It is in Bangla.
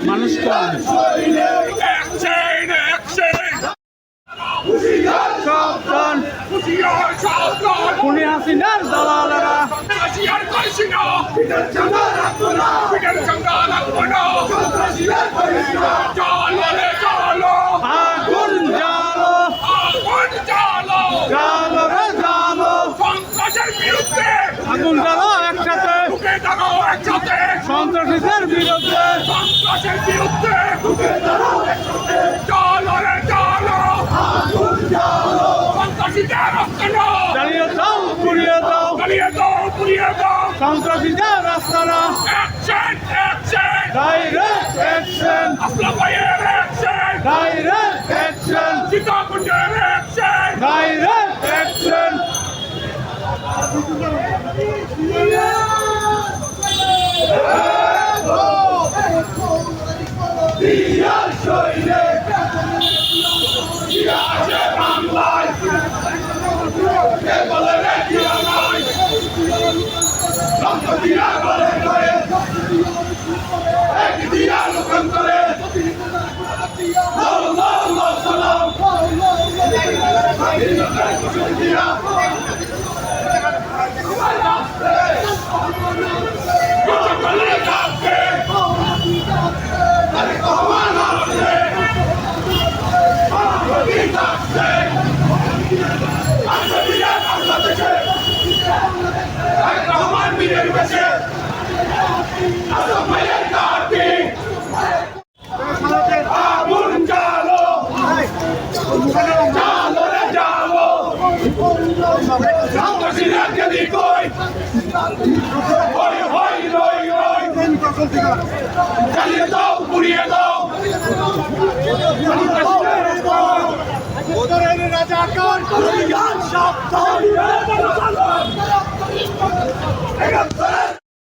মানুষ খুনি হাসিনার দালালেরা আগুন জ্বালো জ্বালো রে জ্বালো আগুন জ্বালো একসাথে সন্ত্রাসীদের বিরুদ্ধে জ্বালিয়ে দাও পুড়িয়ে দাও সন্ত্রাসীদের রাস্তারা direct action direct action direct action রাজা